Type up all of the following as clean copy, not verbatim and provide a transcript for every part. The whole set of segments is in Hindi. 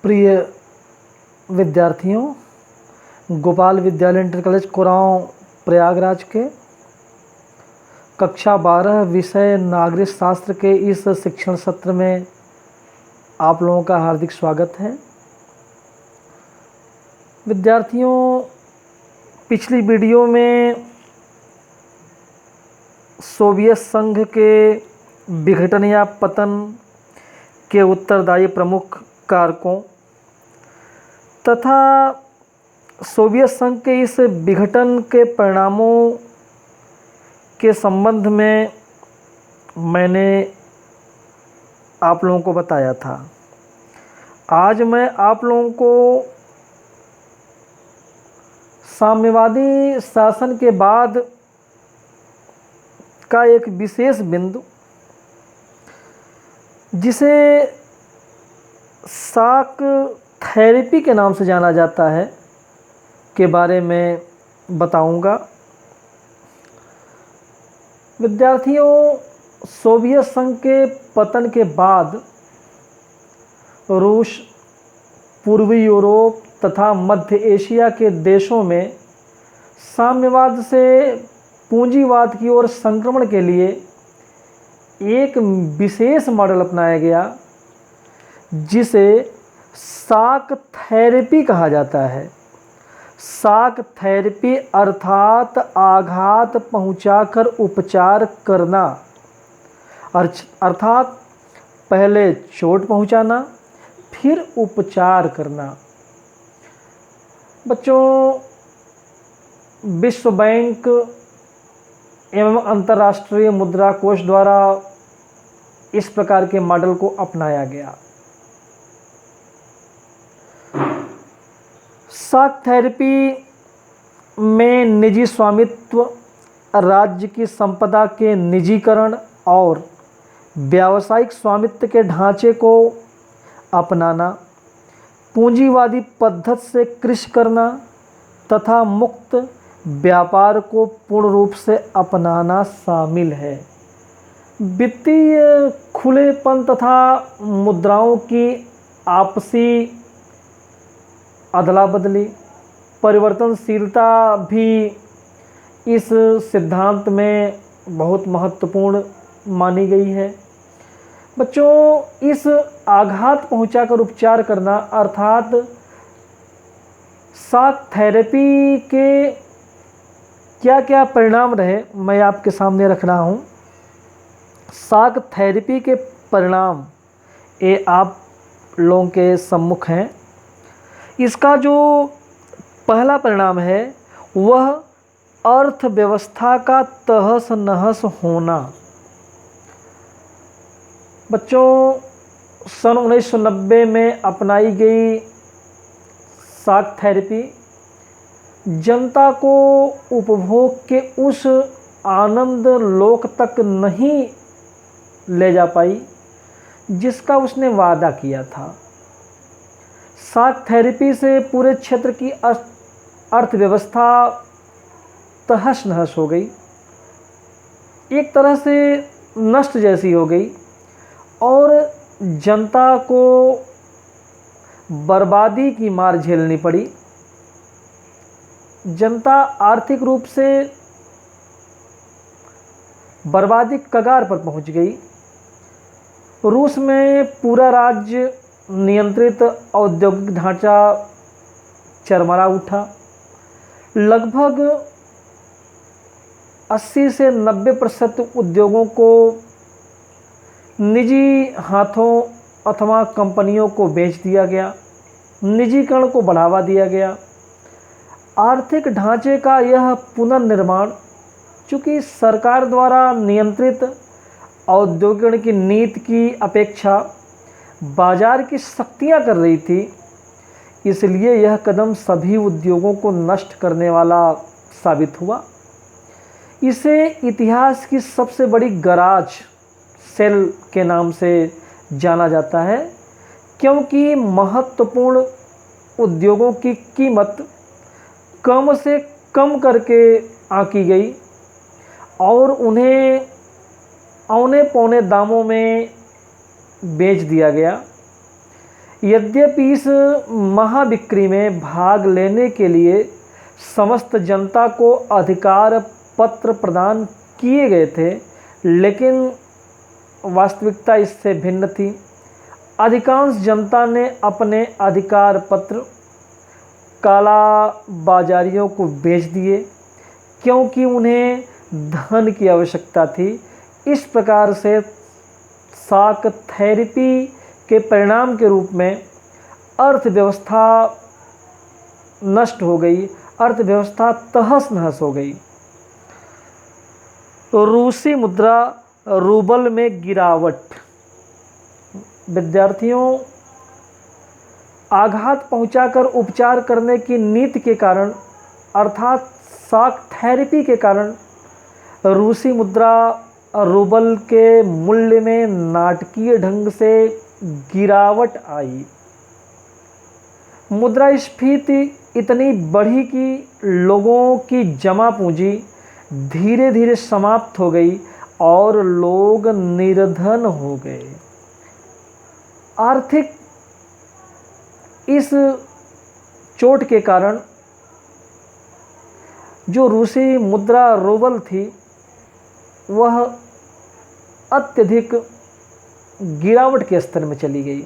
प्रिय विद्यार्थियों, गोपाल विद्यालय इंटर कॉलेज कुराओं प्रयागराज के कक्षा 12 विषय नागरिक शास्त्र के इस शिक्षण सत्र में आप लोगों का हार्दिक स्वागत है। विद्यार्थियों, पिछली वीडियो में सोवियत संघ के विघटन या पतन के उत्तरदायी प्रमुख कारकों तथा सोवियत संघ के इस विघटन के परिणामों के संबंध में मैंने आप लोगों को बताया था। आज मैं आप लोगों को साम्यवादी शासन के बाद का एक विशेष बिंदु, जिसे शॉक थेरेपी के नाम से जाना जाता है, के बारे में बताऊंगा। विद्यार्थियों, सोवियत संघ के पतन के बाद रूस, पूर्वी यूरोप तथा मध्य एशिया के देशों में साम्यवाद से पूंजीवाद की ओर संक्रमण के लिए एक विशेष मॉडल अपनाया गया, जिसे शॉक थेरेपी कहा जाता है। शॉक थेरेपी अर्थात आघात पहुंचाकर उपचार करना, अर्थात पहले चोट पहुंचाना फिर उपचार करना। बच्चों, विश्व बैंक एवं अंतर्राष्ट्रीय मुद्रा कोष द्वारा इस प्रकार के मॉडल को अपनाया गया। शॉक थेरेपी में निजी स्वामित्व, राज्य की संपदा के निजीकरण और व्यावसायिक स्वामित्व के ढांचे को अपनाना, पूंजीवादी पद्धति से कृषि करना तथा मुक्त व्यापार को पूर्ण रूप से अपनाना शामिल है। वित्तीय खुलेपन तथा मुद्राओं की आपसी अदला बदली, परिवर्तनशीलता भी इस सिद्धांत में बहुत महत्वपूर्ण मानी गई है। बच्चों, इस आघात पहुंचाकर उपचार करना अर्थात शॉक थेरेपी के क्या क्या परिणाम रहे, मैं आपके सामने रख रहा हूँ। शॉक थेरेपी के परिणाम ये आप लोगों के सम्मुख हैं। इसका जो पहला परिणाम है वह अर्थव्यवस्था का तहस नहस होना। बच्चों, सन 1990 में अपनाई गई शॉक थेरेपी जनता को उपभोग के उस आनंद लोक तक नहीं ले जा पाई जिसका उसने वादा किया था। शॉक थेरेपी से पूरे क्षेत्र की अर्थव्यवस्था तहस नहस हो गई, एक तरह से नष्ट जैसी हो गई और जनता को बर्बादी की मार झेलनी पड़ी। जनता आर्थिक रूप से बर्बादी कगार पर पहुंच गई। रूस में पूरा राज्य नियंत्रित औद्योगिक ढांचा चरमरा उठा। लगभग 80 से 90% उद्योगों को निजी हाथों अथवा कंपनियों को बेच दिया गया। निजीकरण को बढ़ावा दिया गया। आर्थिक ढांचे का यह पुनर्निर्माण, चूँकि सरकार द्वारा नियंत्रित औद्योगिकरण की नीति की अपेक्षा बाजार की शक्तियाँ कर रही थी, इसलिए यह कदम सभी उद्योगों को नष्ट करने वाला साबित हुआ। इसे इतिहास की सबसे बड़ी गराज सेल के नाम से जाना जाता है, क्योंकि महत्वपूर्ण उद्योगों की कीमत कम से कम करके आंकी गई और उन्हें औने पौने दामों में बेच दिया गया। यद्यपि इस महाबिक्री में भाग लेने के लिए समस्त जनता को अधिकार पत्र प्रदान किए गए थे, लेकिन वास्तविकता इससे भिन्न थी। अधिकांश जनता ने अपने अधिकार पत्र काला बाजारियों को बेच दिए, क्योंकि उन्हें धन की आवश्यकता थी। इस प्रकार से शॉक थेरेपी के परिणाम के रूप में अर्थव्यवस्था नष्ट हो गई, अर्थव्यवस्था तहस नहस हो गई। रूसी मुद्रा रूबल में गिरावट। विद्यार्थियों, आघात पहुंचाकर उपचार करने की नीति के कारण अर्थात शॉक थेरेपी के कारण रूसी मुद्रा रूबल के मूल्य में नाटकीय ढंग से गिरावट आई। मुद्रास्फीति इतनी बढ़ी कि लोगों की जमा पूंजी धीरे धीरे समाप्त हो गई और लोग निर्धन हो गए। आर्थिक इस चोट के कारण जो रूसी मुद्रा रूबल थी वह अत्यधिक गिरावट के स्तर में चली गई।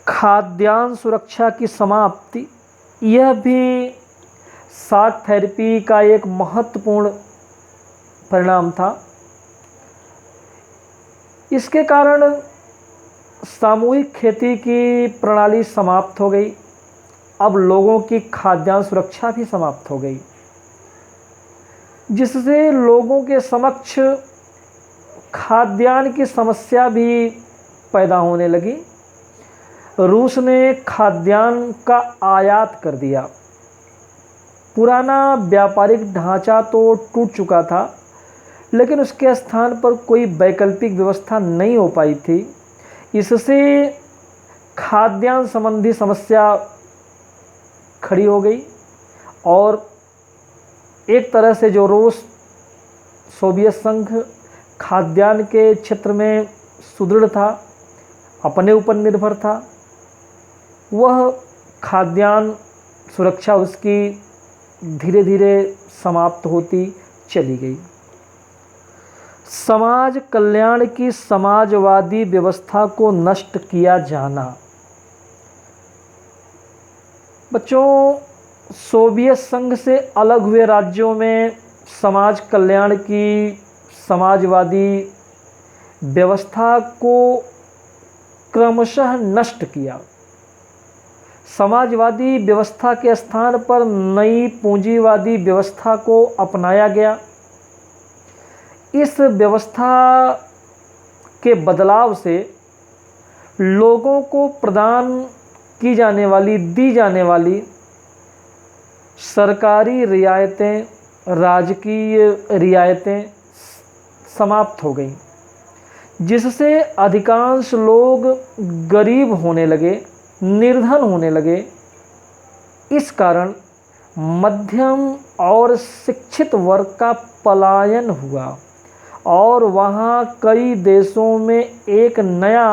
खाद्यान्न सुरक्षा की समाप्ति, यह भी शॉक थेरेपी का एक महत्वपूर्ण परिणाम था। इसके कारण सामूहिक खेती की प्रणाली समाप्त हो गई। अब लोगों की खाद्यान्न सुरक्षा भी समाप्त हो गई, जिससे लोगों के समक्ष खाद्यान्न की समस्या भी पैदा होने लगी। रूस ने खाद्यान्न का आयात कर दिया। पुराना व्यापारिक ढांचा तो टूट चुका था, लेकिन उसके स्थान पर कोई वैकल्पिक व्यवस्था नहीं हो पाई थी। इससे खाद्यान्न संबंधी समस्या खड़ी हो गई और एक तरह से जो रूस सोवियत संघ खाद्यान्न के क्षेत्र में सुदृढ़ था, अपने ऊपर निर्भर था, वह खाद्यान्न सुरक्षा उसकी धीरे धीरे समाप्त होती चली गई। समाज कल्याण की समाजवादी व्यवस्था को नष्ट किया जाना। बच्चों, सोवियत संघ से अलग हुए राज्यों में समाज कल्याण की समाजवादी व्यवस्था को क्रमशः नष्ट किया। समाजवादी व्यवस्था के स्थान पर नई पूंजीवादी व्यवस्था को अपनाया गया। इस व्यवस्था के बदलाव से लोगों को प्रदान की जाने वाली, दी जाने वाली सरकारी रियायतें, राजकीय रियायतें समाप्त हो गई, जिससे अधिकांश लोग गरीब होने लगे, निर्धन होने लगे। इस कारण मध्यम और शिक्षित वर्ग का पलायन हुआ और वहाँ कई देशों में एक नया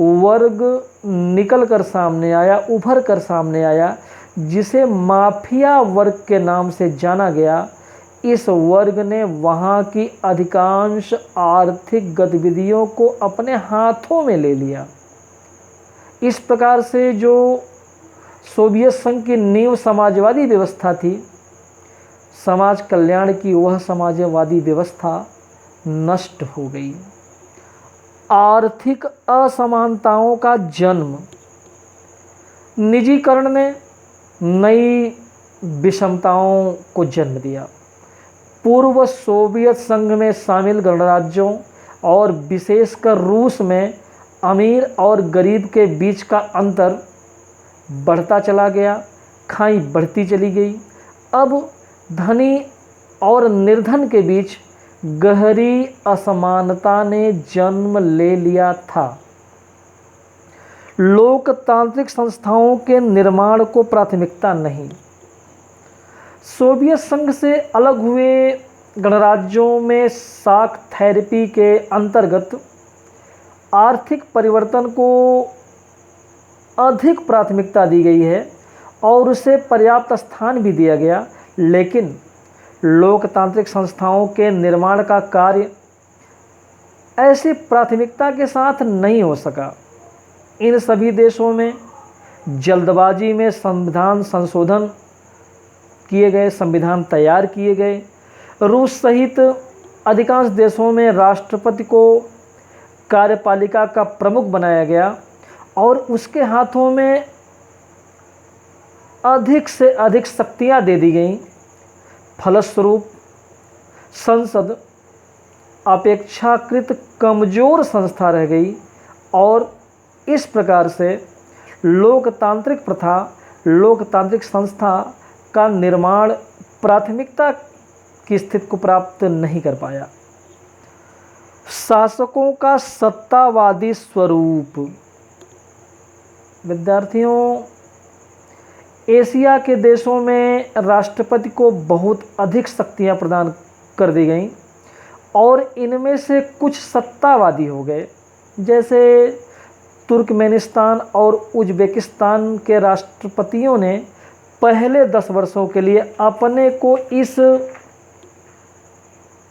वर्ग निकल कर सामने आया, उभर कर सामने आया, जिसे माफिया वर्ग के नाम से जाना गया। इस वर्ग ने वहाँ की अधिकांश आर्थिक गतिविधियों को अपने हाथों में ले लिया। इस प्रकार से जो सोवियत संघ की नींव समाजवादी व्यवस्था थी, समाज कल्याण की वह समाजवादी व्यवस्था नष्ट हो गई। आर्थिक असमानताओं का जन्म। निजीकरण ने नई विषमताओं को जन्म दिया। पूर्व सोवियत संघ में शामिल गणराज्यों और विशेषकर रूस में अमीर और गरीब के बीच का अंतर बढ़ता चला गया, खाई बढ़ती चली गई। अब धनी और निर्धन के बीच गहरी असमानता ने जन्म ले लिया था। लोकतांत्रिक संस्थाओं के निर्माण को प्राथमिकता नहीं। सोवियत संघ से अलग हुए गणराज्यों में शॉक थेरेपी के अंतर्गत आर्थिक परिवर्तन को अधिक प्राथमिकता दी गई है और उसे पर्याप्त स्थान भी दिया गया, लेकिन लोकतांत्रिक संस्थाओं के निर्माण का कार्य ऐसी प्राथमिकता के साथ नहीं हो सका। इन सभी देशों में जल्दबाजी में संविधान संशोधन किए गए, संविधान तैयार किए गए। रूस सहित अधिकांश देशों में राष्ट्रपति को कार्यपालिका का प्रमुख बनाया गया और उसके हाथों में अधिक से अधिक शक्तियां दे दी गईं। फलस्वरूप संसद अपेक्षाकृत कमज़ोर संस्था रह गई और इस प्रकार से लोकतांत्रिक प्रथा, लोकतांत्रिक संस्था का निर्माण प्राथमिकता की स्थिति को प्राप्त नहीं कर पाया। शासकों का सत्तावादी स्वरूप। विद्यार्थियों, एशिया के देशों में राष्ट्रपति को बहुत अधिक शक्तियां प्रदान कर दी गईं और इनमें से कुछ सत्तावादी हो गए। जैसे तुर्कमेनिस्तान और उज़्बेकिस्तान के राष्ट्रपतियों ने पहले 10 वर्षों के लिए अपने को इस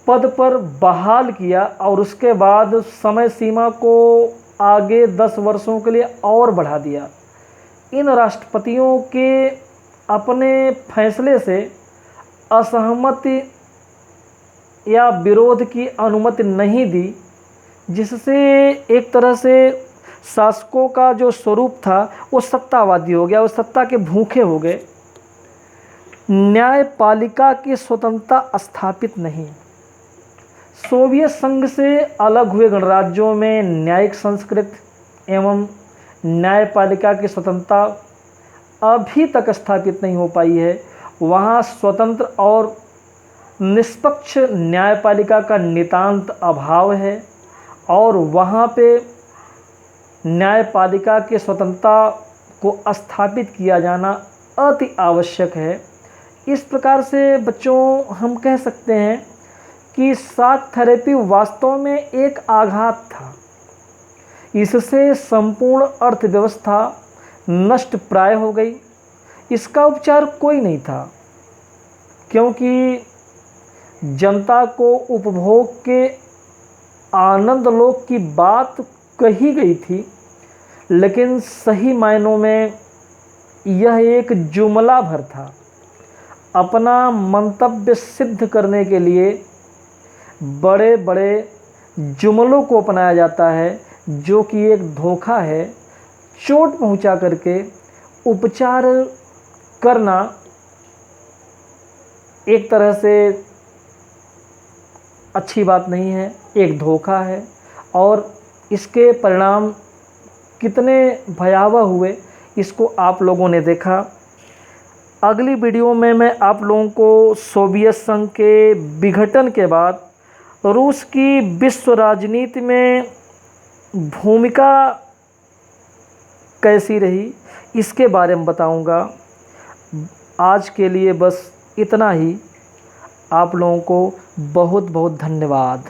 पद पर बहाल किया और उसके बाद समय सीमा को आगे 10 वर्षों के लिए और बढ़ा दिया। इन राष्ट्रपतियों के अपने फैसले से असहमति या विरोध की अनुमति नहीं दी, जिससे एक तरह से शासकों का जो स्वरूप था वो सत्तावादी हो गया, वो सत्ता के भूखे हो गए। न्यायपालिका की स्वतंत्रता स्थापित नहीं। सोवियत संघ से अलग हुए गणराज्यों में न्यायिक संस्कृति एवं न्यायपालिका की स्वतंत्रता अभी तक स्थापित नहीं हो पाई है। वहाँ स्वतंत्र और निष्पक्ष न्यायपालिका का नितांत अभाव है और वहाँ पे न्यायपालिका की स्वतंत्रता को स्थापित किया जाना अति आवश्यक है। इस प्रकार से बच्चों हम कह सकते हैं कि शॉक थेरेपी वास्तव में एक आघात था। इससे संपूर्ण अर्थव्यवस्था नष्ट प्राय हो गई। इसका उपचार कोई नहीं था, क्योंकि जनता को उपभोग के आनंद लोक की बात कही गई थी, लेकिन सही मायनों में यह एक जुमला भर था। अपना मंतव्य सिद्ध करने के लिए बड़े बड़े जुमलों को अपनाया जाता है, जो कि एक धोखा है। चोट पहुंचा करके उपचार करना एक तरह से अच्छी बात नहीं है, एक धोखा है और इसके परिणाम कितने भयावह हुए इसको आप लोगों ने देखा। अगली वीडियो में मैं आप लोगों को सोवियत संघ के विघटन के बाद रूस की विश्व राजनीति में भूमिका कैसी रही इसके बारे में बताऊंगा। आज के लिए बस इतना ही। आप लोगों को बहुत बहुत धन्यवाद।